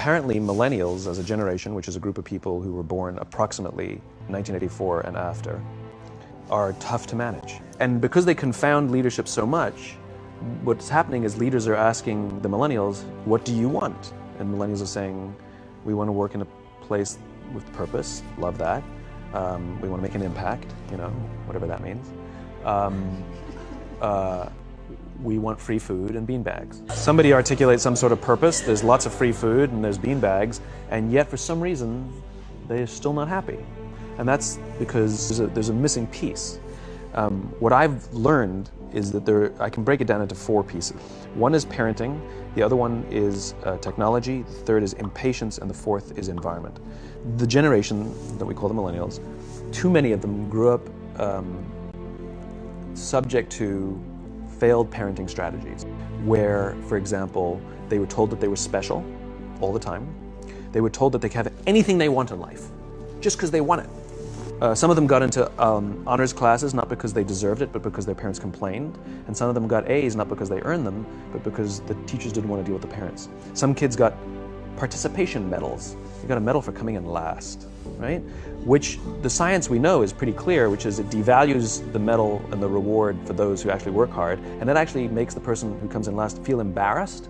apparently millennials as a generation, which is a group of people who were born approximately 1984 and after, are tough to manage. And because they confound leadership so much, what's happening is leaders are asking the millennials, what do you want? And millennials are saying, we want to work in a place with purpose, love that. We want to make an impact, whatever that means. We want free food and beanbags. Somebody articulates some sort of purpose, there's lots of free food and there's beanbags, and yet for some reason, they're still not happy. And that's because there's a missing piece. What I've learned is that I can break it down into 4 pieces. One is parenting, the other one is technology, the third is impatience, and the fourth is environment. The generation that we call the millennials, too many of them grew up subject to failed parenting strategies, where, for example, they were told that they were special all the time. They were told that they could have anything they want in life, just because they want it. Some of them got into honors classes not because they deserved it, but because their parents complained. And some of them got A's not because they earned them, but because the teachers didn't want to deal with the parents. Some kids got participation medals. You got a medal for coming in last, right? Which the science we know is pretty clear, which is it devalues the medal and the reward for those who actually work hard. And it actually makes the person who comes in last feel embarrassed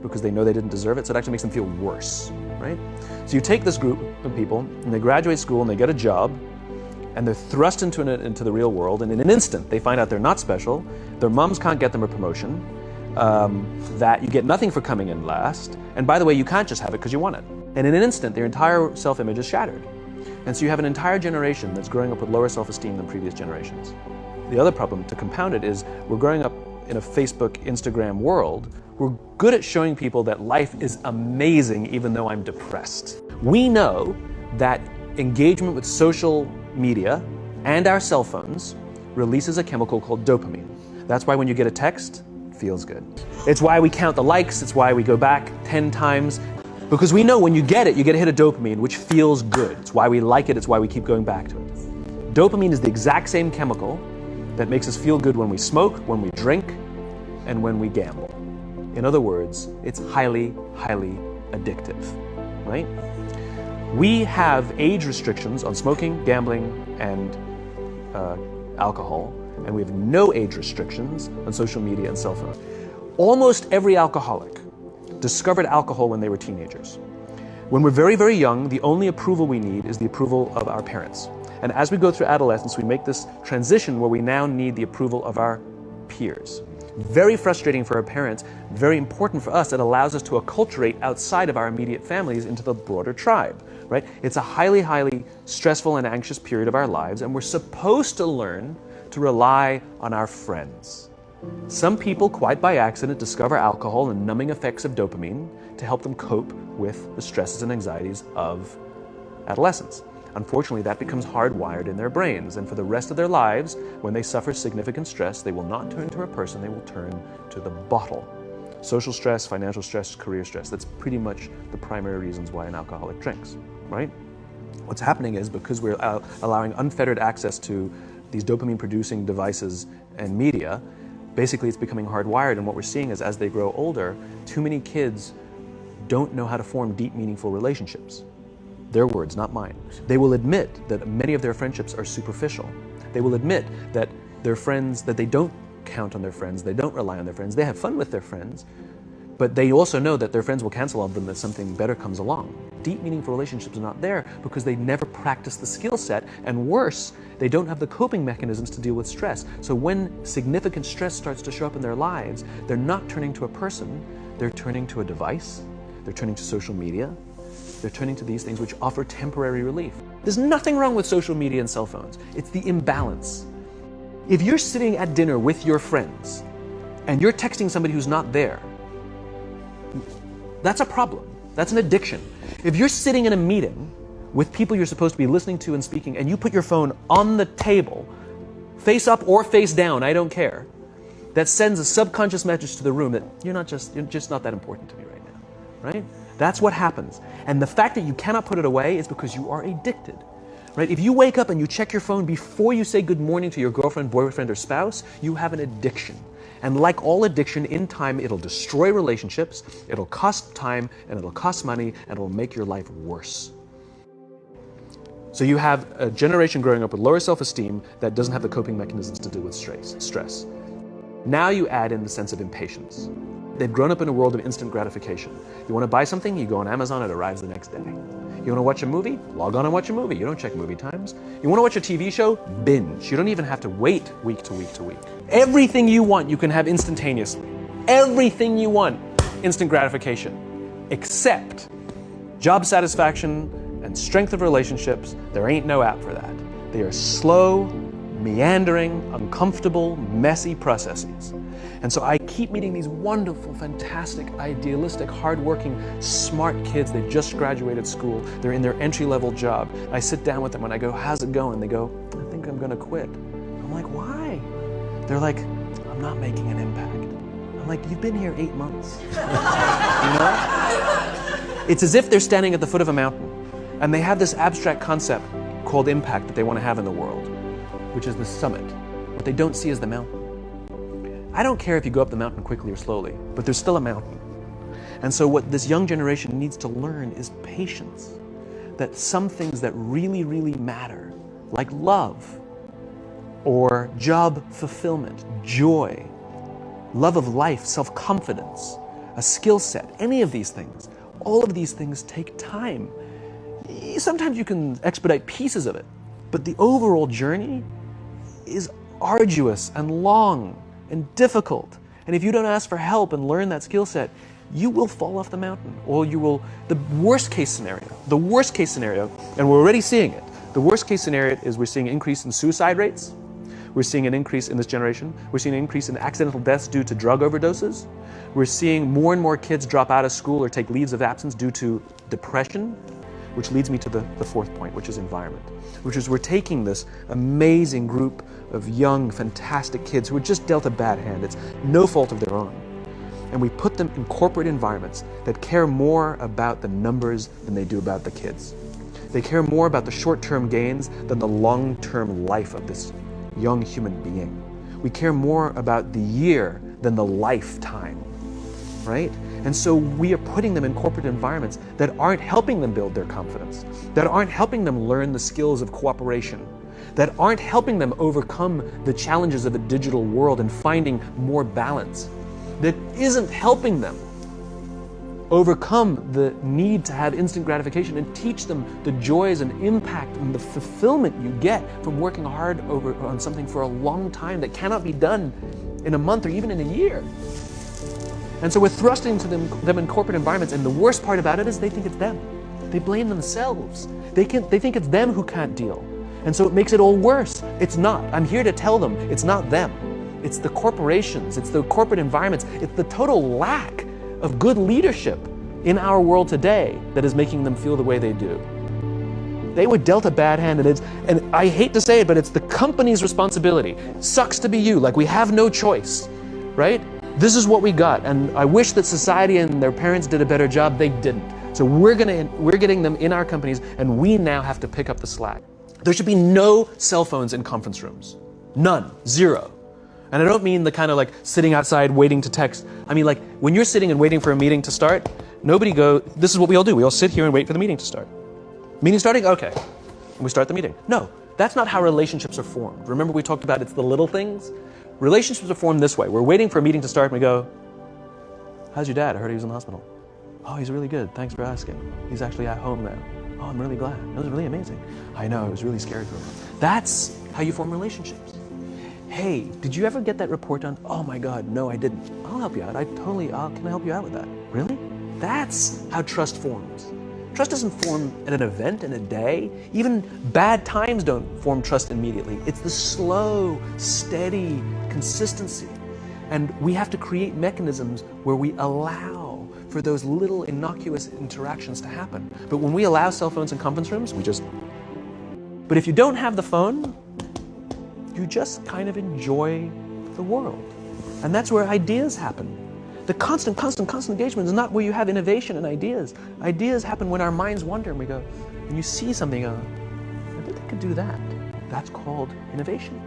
because they know they didn't deserve it. So it actually makes them feel worse, right? So you take this group of people and they graduate school and they get a job, and they're thrust into the real world, and in an instant they find out they're not special, their moms can't get them a promotion, that you get nothing for coming in last, and by the way, you can't just have it because you want it. And in an instant, their entire self-image is shattered. And so you have an entire generation that's growing up with lower self-esteem than previous generations. The other problem, to compound it, is we're growing up in a Facebook, Instagram world. We're good at showing people that life is amazing even though I'm depressed. We know that engagement with social media and our cell phones releases a chemical called dopamine. That's why when you get a text, it feels good. It's why we count the likes, it's why we go back 10 times, because we know when you get it, you get a hit of dopamine, which feels good. It's why we like it, it's why we keep going back to it. Dopamine is the exact same chemical that makes us feel good when we smoke, when we drink, and when we gamble. In other words, it's highly, highly addictive, right? We have age restrictions on smoking, gambling, and alcohol, and we have no age restrictions on social media and cell phones. Almost every alcoholic discovered alcohol when they were teenagers. When we're very, very young, the only approval we need is the approval of our parents. And as we go through adolescence, we make this transition where we now need the approval of our peers. Very frustrating for our parents, very important for us. It allows us to acculturate outside of our immediate families into the broader tribe, right? It's a highly, highly stressful and anxious period of our lives, and we're supposed to learn to rely on our friends. Some people, quite by accident, discover alcohol and numbing effects of dopamine to help them cope with the stresses and anxieties of adolescence. Unfortunately, that becomes hardwired in their brains, and for the rest of their lives, when they suffer significant stress, they will not turn to a person, they will turn to the bottle. Social stress, financial stress, career stress, that's pretty much the primary reasons why an alcoholic drinks, right? What's happening is because we're allowing unfettered access to these dopamine-producing devices and media, basically it's becoming hardwired, and what we're seeing is as they grow older, too many kids don't know how to form deep, meaningful relationships. Their words, not mine. They will admit that many of their friendships are superficial. They will admit that their friends, that they don't count on their friends, they don't rely on their friends, they have fun with their friends, but they also know that their friends will cancel on them if something better comes along. Deep, meaningful relationships are not there because they never practice the skill set, and worse, they don't have the coping mechanisms to deal with stress. So when significant stress starts to show up in their lives, they're not turning to a person, they're turning to a device, they're turning to social media, they're turning to these things which offer temporary relief. There's nothing wrong with social media and cell phones. It's the imbalance. If you're sitting at dinner with your friends and you're texting somebody who's not there, that's a problem. That's an addiction. If you're sitting in a meeting with people you're supposed to be listening to and speaking, and you put your phone on the table, face up or face down, I don't care, that sends a subconscious message to the room that you're just not that important to me right now, right? That's what happens. And the fact that you cannot put it away is because you are addicted, right? If you wake up and you check your phone before you say good morning to your girlfriend, boyfriend, or spouse, you have an addiction. And like all addiction, in time, it'll destroy relationships, it'll cost time, and it'll cost money, and it'll make your life worse. So you have a generation growing up with lower self-esteem that doesn't have the coping mechanisms to deal with stress. Now you add in the sense of impatience. They've grown up in a world of instant gratification. You want to buy something, you go on Amazon, it arrives the next day. You want to watch a movie? Log on and watch a movie. You don't check movie times. You want to watch a TV show? Binge. You don't even have to wait week to week to week. Everything you want, you can have instantaneously. Everything you want, instant gratification. Except job satisfaction and strength of relationships, there ain't no app for that. They are slow, meandering, uncomfortable, messy processes. And so I keep meeting these wonderful, fantastic, idealistic, hardworking, smart kids. They've just graduated school. They're in their entry-level job. I sit down with them and I go, how's it going? They go, I think I'm going to quit. I'm like, why? They're like, I'm not making an impact. I'm like, you've been here 8 months. You know? It's as if they're standing at the foot of a mountain and they have this abstract concept called impact that they want to have in the world, which is the summit. What they don't see is the mountain. I don't care if you go up the mountain quickly or slowly, but there's still a mountain. And so what this young generation needs to learn is patience. That some things that really, really matter, like love, or job fulfillment, joy, love of life, self-confidence, a skill set, any of these things, all of these things take time. Sometimes you can expedite pieces of it, but the overall journey is arduous and long and difficult. And if you don't ask for help and learn that skill set, you will fall off the mountain, or you will, the worst case scenario, and we're already seeing it, the worst case scenario is we're seeing an increase in suicide rates, we're seeing an increase in this generation, we're seeing an increase in accidental deaths due to drug overdoses, we're seeing more and more kids drop out of school or take leaves of absence due to depression, which leads me to the fourth point, which is environment, which is we're taking this amazing group of young, fantastic kids who are just dealt a bad hand. It's no fault of their own. And we put them in corporate environments that care more about the numbers than they do about the kids. They care more about the short-term gains than the long-term life of this young human being. We care more about the year than the lifetime, right? And so we are putting them in corporate environments that aren't helping them build their confidence, that aren't helping them learn the skills of cooperation, that aren't helping them overcome the challenges of a digital world and finding more balance, that isn't helping them overcome the need to have instant gratification and teach them the joys and impact and the fulfillment you get from working hard on something for a long time that cannot be done in a month or even in a year. And so we're thrusting to them in corporate environments, and the worst part about it is they think it's them. They blame themselves. They think it's them who can't deal. And so it makes it all worse. It's not. I'm here to tell them it's not them. It's the corporations, it's the corporate environments, it's the total lack of good leadership in our world today that is making them feel the way they do. They were dealt a bad hand, and I hate to say it, but it's the company's responsibility. Sucks to be you, like we have no choice, right? This is what we got, and I wish that society and their parents did a better job. They didn't. So we're getting them in our companies, and we now have to pick up the slack. There should be no cell phones in conference rooms. None. Zero. And I don't mean the kind of like sitting outside waiting to text. I mean like when you're sitting and waiting for a meeting to start, this is what we all do. We all sit here and wait for the meeting to start. Meeting starting? Okay. And we start the meeting. No, that's not how relationships are formed. Remember we talked about it's the little things? Relationships are formed this way. We're waiting for a meeting to start and we go, how's your dad? I heard he was in the hospital. Oh, he's really good. Thanks for asking. He's actually at home now. Oh, I'm really glad. That was really amazing. I know, it was really scary for him. That's how you form relationships. Hey, did you ever get that report done? Oh my God, no, I didn't. I'll help you out. Can I help you out with that? Really? That's how trust forms. Trust doesn't form at an event in a day. Even bad times don't form trust immediately. It's the slow, steady consistency. And we have to create mechanisms where we allow for those little innocuous interactions to happen. But when we allow cell phones in conference rooms, But if you don't have the phone, you just kind of enjoy the world. And that's where ideas happen. The constant engagement is not where you have innovation and ideas. Ideas happen when our minds wander and we go, and you see something, I think I could do that. That's called innovation.